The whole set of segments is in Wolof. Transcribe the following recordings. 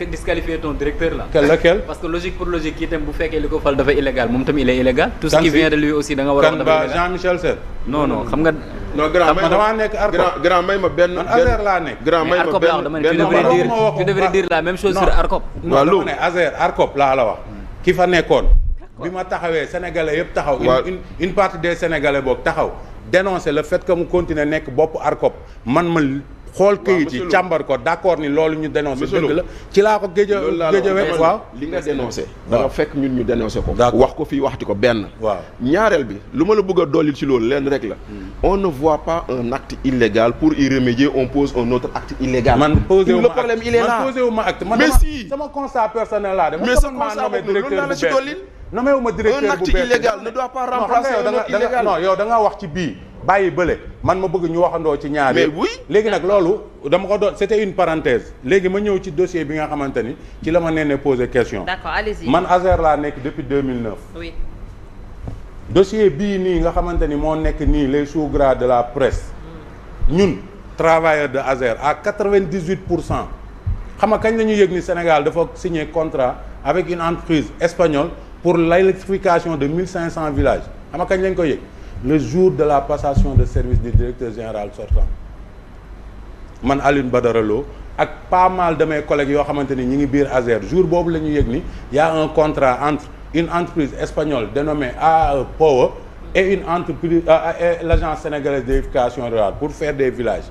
disqualifier ton directeur là. lequel parce que logique pour logique kii tam bu fekkee li ko fal dafa illégal moom tam il est illégal. tout ce qui vient de lui aussi da nga war a wax dafa illégal. Jean-Michel Sène. non xam nga. non grand may damaa nekk ARCOP grand may ma benn ASER laa nekk. grand may ma benn tu devrais dire la même chose sur ARCOP. waaw lu ne ASER ARCOP laa la wax. ki fa nekkoon. bi ma taxawee sénégalais yëpp taxaw. une partie des sénégalais boog taxaw. dénoncer le fait que mu continuer nekk bopp ARCOP man ma xool këyit yi càmbar ko d'accord ni loolu ñu dénoncé dëgg la ci laa ko géej waaw li nga dénoncé da nga fekk ñun ñu dénoncé ko wax ko fii waxti ko benn waaw ñaareel bi lu ma la bëgg a dolli ci loolu leen rek la on ne voit pas un acte illégal pour y remédier on pose un autre acte illégal man posé wu le problème il est là man posé wu ma acte man mais si sama constat personnel laa de mais sa constat boobu loolu laa la ci dolli nommé wu ma directeur bu un acte illégal ne doit pas remplacer un autre illégal non yow da nga wax ci bii bàyyi bële man ma bëgg ñu waxandoo ci ñaar mais oui léegi nag loolu dama ko doon c'était une parenthèse léegi ma ñëw ci dossier bi nga xamante ni ci la ma nee ne poser question. D'accord, allez-y. man ASER laa nekk depuis 2009. oui. dossier bii nii nga xamante ni moo nekk nii les sous-gras de la presse ñun travailleurs de ASER à 98% xam nga kañ la ñu yëg ni Sénégal dafa signer contrat avec une entreprise espagnole pour l'électrification de 1500 villages xam nga kañ lañ ko yëg. le jour de la passation de service du directeur général sortant man Alioune Badara Lo ak pas mal de mes collègues yoo xamante ni ñi ngi biir ASER jour boobu la ñu yëg ni y a un contrat entre une entreprise espagnole dénommée AAE Power et une entreprise et l'agence sénégalaise d'électrification rurale pour faire des villages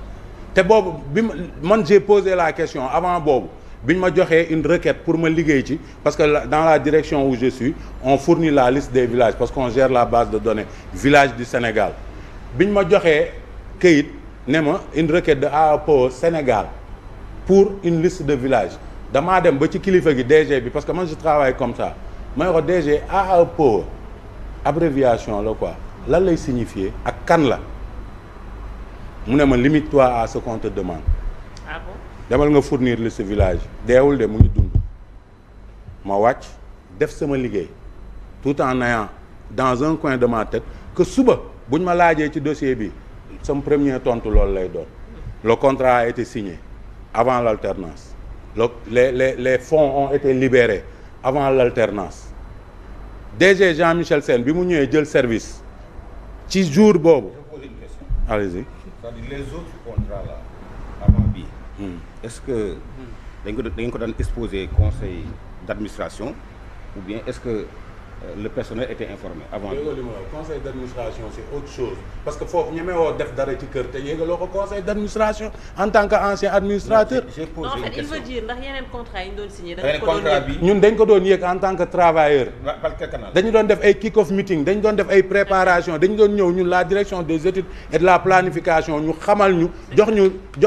te boobu bi man j'ai posé la question avant boobu bi ñu ma joxee une requête pour ma liggéey ci parce que dans la direction où je suis on fournit la liste des villages parce qu'on gère la base de données villages du Sénégal bi ñu ma joxee këyit ne ma une requête de AAPO Sénégal pour une liste de villages damaa dem ba ci kilifa gi DG bi parce que man je travaille comme ça ma ne ko DG AAPO abréviation la quoi lan lay signifier ak kan la mu ne ma limite-toi à ce qu'on te demande. Ah bon? demal nga fournir liste village deewul de mu ngi dund ma wàcc def sama liggéey tout en ayant dans un coin de ma tête que suba buñ ma laajee ci dossier bi sama premier tontu loolu lay doon le contrat a été signé avant l'alternance les fonds ont été libérés avant l'alternance DG Jean-Michel Sène bi mu ñëwee jël service ci jour boobu. Je pose une question. Allez-y. C'est-à-dire les autres contrats là avant bii. Est-ce que dañ ko daan exposé conseil d'administration ou bien est-ce que le personnel était informé avant. conseil d'administration c'est autre chose parce que foofu ñemewoo def dara ci kër te yéegaloo ko conseil d'administration en tant qu'ancien administrateur. J'ai posé une question. il veut dire ndax yeneen contrat yi ñu doon signé. yeneen contrat bi ñun dañ ko doon yëg en tant que travailleur. par quel canal. dañu doon def ay kick-off meeting dañu doon def ay préparation dañu doon ñëw ñun la direction des études et de la planification ñu xamal ñu jox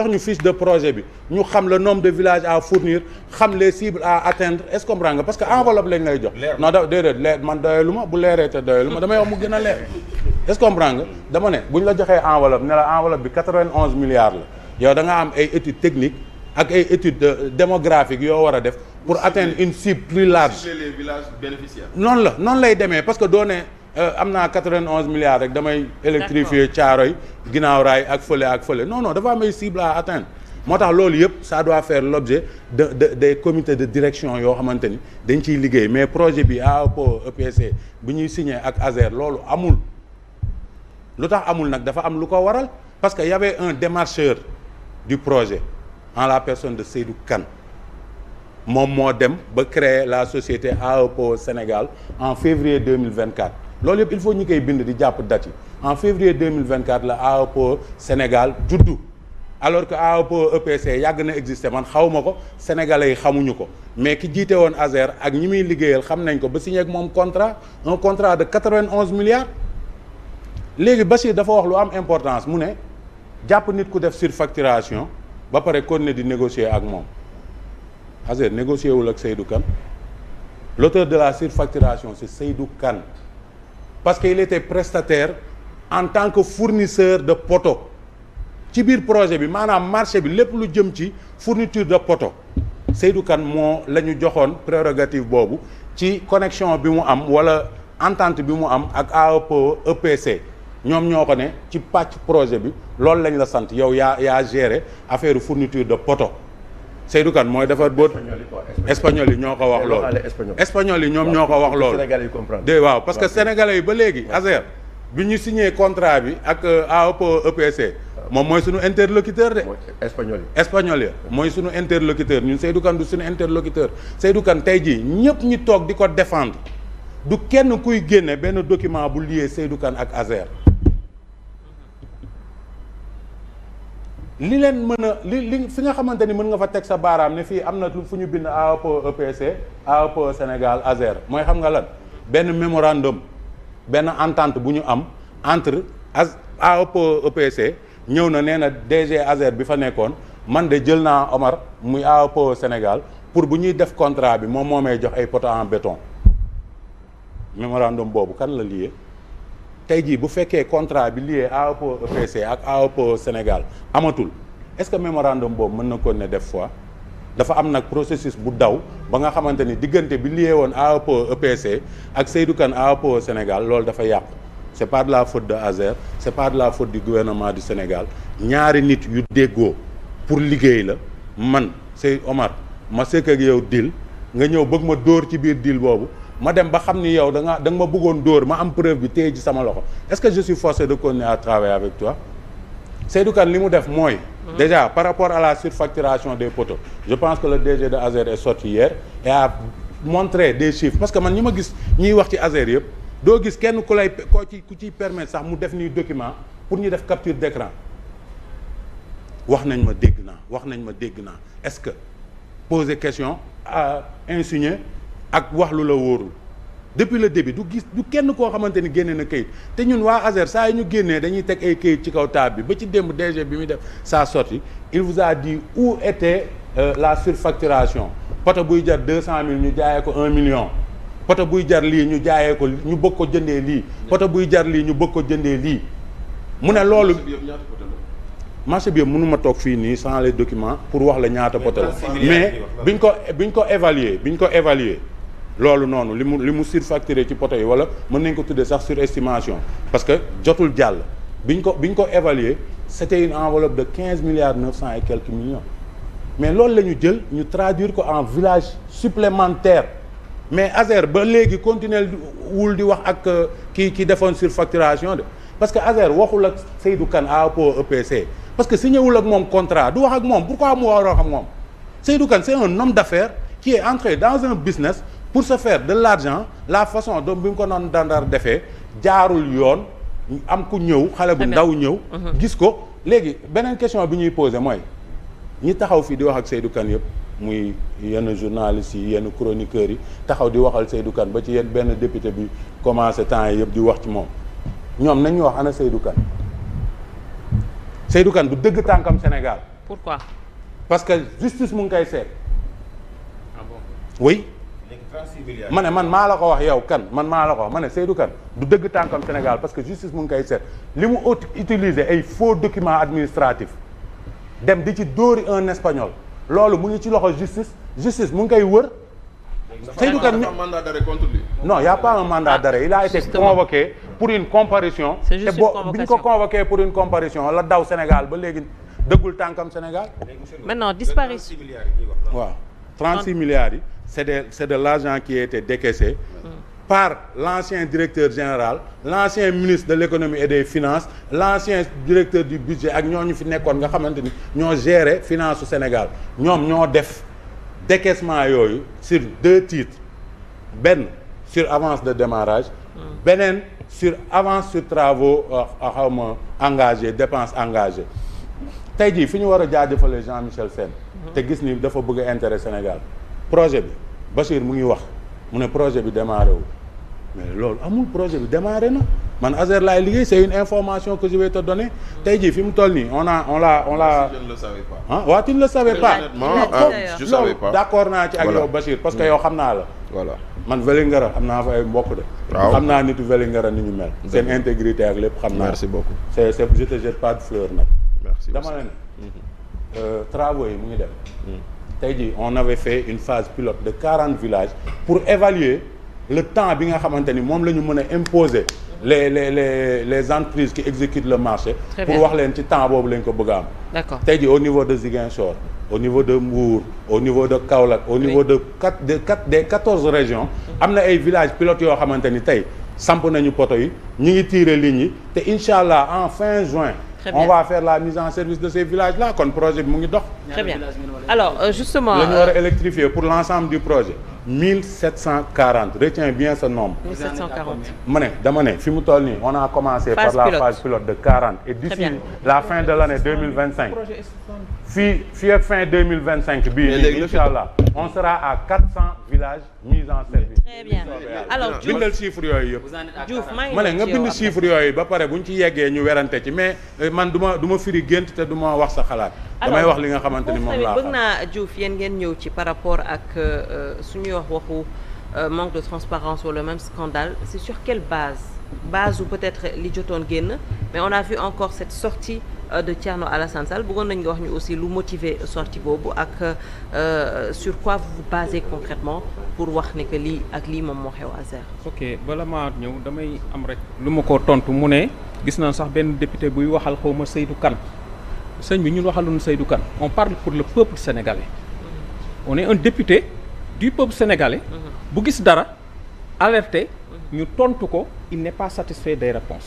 ñu fiche de projet bi ñu xam le nombre de villages à fournir xam les cibles à atteindre est-ce que comprends nga parce que enveloppe lañ lay jox. non déedéet leer man doyalu ma bu leeree te doyalu ma damay wax mu gën a leer est-ce que comprends nga dama ne bu ñu la joxee enveloppe ne la enveloppe bi 91 milliards la yow da nga am ay études techniques ak ay études démographiques yoo war a def pour atteindre une cible plus large. les villages bénéficiaires. noonu lay demee parce que doo ne am naa 91 milliards rek damay électrifier Thiaroye ginnaaw raay ak fële non dafa am ay cibles à atteindre moo tax loolu yëpp ça doit faire l'objet des comités de direction yoo xamante ni dañ ciy liggéey mais projet bi AAPO EPC bu ñuy signé ak ASER loolu amul lu tax amul nag dafa am lu ko waral parce que y avait un démarcheur du projet en la personne de Seydou Kane moom moo dem ba créer la société AAPO Sénégal en février 2024 loolu yëpp il faut ñu koy bind di jàpp date yi en février 2024 la AAPO Sénégal juddu alors que AAPO EPC yàgg na exister man xawma ko sénégalais yi xamuñu ko mais ki jiite woon ASER ak ñi muy liggéeyal xam nañ ko ba signé ak moom un contrat de 91 milliards léegi Bachir dafa wax lu am importance mu ne jàpp nit ku def surfacturation ba pare continuer di négocier ak moom ASER négocier wul ak Seydou Kane l'auteur de la surfacturation c'est Seydou Kane parce que il était prestataire en tant que fournisseur de poteaux ci biir projet bi maanaam marché bi lépp lu jëm ci fourniture de poteaux Seydou Kane moo la ñu joxoon prérogative boobu ci connexion bi mu am wala entente bi mu am ak AAPO EPC ñoom ñoo ko ne ci pàcc projet bi loolu lañ la sant yow yaa géré affaire fourniture de poteaux Seydou Kane mooy defar boot. espagnol yi ñoo ko wax loolu. espagnol yi ñoom ñoo ko wax loolu. Sénégalais yi comprendre. de waaw parce que sénégalais yi ba léegi ASER bi ñu signé contrat bi ak AOPO EPC moom mooy suñu interlocuteur de. espagnol yi mooy suñu interlocuteur ñun Seydou Kane du suñu interlocuteur Seydou Kane tey jii ñëpp ñi toog di ko défendre du kenn kuy génne benn document bu lié Seydou Kane ak ASER. li leen mën a li fi nga xamante ni mën nga fa teg sa baaraam ne fii am na fu ñu bind AOPO EPC AOPO Sénégal ASER mooy xam nga lan benn mémorandum benn entente bu ñu am entre AOPO EPC ñëw na nee na DG ASER bi fa nekkoon man de jël naa Omar muy AOPO Sénégal pour bu ñuy def contrat bi moom moo may jox ay poteaux en béton mémorandum boobu kan la lié. tey jii bu fekkee contrat bi lié AOPO EPC ak AOPO Sénégal amatul est-ce que mémorandum boobu mën na ko ne def fois dafa am nag processus bu daw ba nga xamante ni diggante bi lié woon AOPO EPC ak Seydou Kane AOPO Sénégal loolu dafa yàqu c'est pas de la faute de ASER c'est pas de la faute du gouvernement du Sénégal ñaari nit yu déggoo pour liggéey la man Seydou Omar ma sekk ak yow deal nga ñëw bëgg ma dóor ci biir deal boobu ma dem ba xam ni yow da nga ma bëggoon dóor ma am preuve bi téye ci sama loxo est-ce que je suis forcé de continuer à travailler avec toi Seydou Kane li mu def mooy déjà par rapport à la surfacturation des poteaux je pense que le DG de ASER est sorti hier et a montré des chiffres parce que man ñi ma gis ñiy wax ci ASER yëpp doo gis kenn ku ciy permettre sax mu def nii document pour ñu def capture d'écran wax nañ ma dégg naa est-ce que poser question à insinuer ak wax lu la wóorul depuis le début du kenn koo xamante ni génne na kayit te ñun waa ASER saa yi ñu génnee dañuy teg ay kayit ci kaw table bi ba ci démb DG bi muy def sa sortie il vous a dit où était la surfacturation poto buy jar 200 000 ñu jaayee ko 1 million poto buy jar lii ñu jaayee ko ñu bëgg ko jëndee lii poto buy jar lii ñu bëgg ko jëndee lii mu ne loolu marché bi mënuma toog fii nii sans les documents pour wax la ñaata poto la mais biñ ko évaluer loolu noonu li mu surfacturé ci poto yi wala mën nañ ko tuddee sax surestimation parce que jotul jàll biñ ko évaluer c'était une enveloppe de 15 milliards 900 et quelques millions mais loolu la ñu jël ñu traduire ko en village supplémentaire mais ASER ba léegi continuer wul di wax ak ki defoon surfacturation de parce que ASER waxul ak Seydou Kane AOPO EPC parce que signé wul ak moom contrat du wax ak moom pourquoi mu war a wax ak moom Seydou Kane c'est un homme d'affaires qui est entré dans un business pour se faire de l'argent la façon dont bi mu ko noon dandar defee jaarul yoon am ku ñëw xale bu ndaw ñëw gis ko léegi beneen question bi ñuy posé mooy ñi taxaw fii di wax ak Seydou Kane yëpp muy yenn journalistes yi yenn chroniqueurs yi taxaw di waxal Seydou Kane ba ci yenn benn député bi commencé temps yi yëpp di wax ci moom ñoom nañ ñu wax ana Seydou Kane Seydou Kane du dëgg tànkam Sénégal. Pourquoi? Parce que justice mu ngi koy seet. Ah bon? Oui. ma ne man maa la ko wax yow kan man maa la ko wax ma ne Seydou Kane du dëgg tànkam Sénégal parce que justice mu ngi koy seet li mu utiliser ay faux documents administratifs dem di ci dóori un espagnol loolu mu ngi ci loxo justice mu ngi koy wër. Seydou Kane mandat d'arrêt contre lui. Non, il n'y a pas un mandat d'arrêt. Il a été convoqué pour une comparution. C'est juste une convocation. bi ñu ko convoqué pour une comparution la daw Sénégal ba léegi dëggul tànkam Sénégal. Maintenant disparition. waaw 36 milliards yi c'est de l'argent qui a été décaissé par l'ancien directeur général, l'ancien ministre de l'économie et des finances, l'ancien directeur du budget ak ñooñu fi nekkoon nga xamante ni ñoo gérer finance su Sénégal ñoom ñoo def décaissement yooyu sur 2 titres benn sur avance de démarrage beneen sur avance sur travaux xawma engagés dépenses engagées tey jii fi ñu war a jaajëfale Jean-Michel Sène te gis ni dafa bëgg intérêt Sénégal projet bi Bachir mu ngi wax mu ne projet bi démarré wu mais loolu amul projet bi démarré na man ASER laay liggéey c'est une information que je vais te donner tey jii fi mu toll nii on l'a Je ne le savais pas. ah waaw tu ne le savais pas Je savais pas. d'accord naa ci ak yow Bachir parce que yow xam naa la Voilà. man Vélingara am naa fa ay mbokk de waaw xam naa nitu Vélingara ni ñu mel seen intégrité ak lépp xam naa Merci beaucoup. c'est je te jette pas de fleurs nag Merci. dama la ne travaux yi mu ngi dem tey jii on avait fait une phase pilote de 40 villages pour évaluer le temps bi nga xamante ni moom la ñu mën a imposer les entreprises qui exécutent le marché. Pour wax leen ci temps boobu lañ ko bëgg a am. D'accord. Tey jii au niveau de Ziguinchor au niveau de Mbour au niveau de Kaolack au niveau de des 14 régions. am na ay villages pilotes yoo xamante ni tey samp nañu poto yi ñu ngi tirer ligne yi te incha allah en fin juin. on va faire la mise en service de ces villages là kon projet bi mu ngi dox. Très bien alors justement. la ñu war a électrifier pour l'ensemble du projet 1740 retiens bien ce nombre. 1740. dama ne fi mu toll nii on a commencé par la phase pilote de 40 et d'ici la fin de l'année 2025 fii ak fin 2025 bii nii incha allah on sera à 400 villages mis en service. Très bien alors Diouf bindal chiffres yooyu yëpp. Diouf ma ne nga bind chiffres yooyu ba pare bu ñu ci yeggee ñu werante ci mais man du ma firi gént te du ma wax sa xalaat. damay wax li nga xamante ni moom laa bëgg naa Diouf yéen ngeen ñëw ci par rapport ak suñuy wax waxu manque de transparence wala même scandale c'est sur quelle base ou peut-être li jotoon génn mais on a vu encore cette sortie de Thierno Alassane Sall bëggoon nañ nga wax ñu aussi lu motiver sortie boobu ak sur quoi vous vous basez concrètement pour wax ne que lii ak lii moom moo xew Azer. ok bala maa ñëw damay am rek lu ma ko tontu mu ne gis naa sax benn député buy waxal xaw ma Seydou Kane sëñ bi ñun waxaluñu Seydou Kane on parle pour le peuple sénégalais on est un député du peuple sénégalais bu gis dara alerté ñu tontu ko il n'est pas satisfait des réponses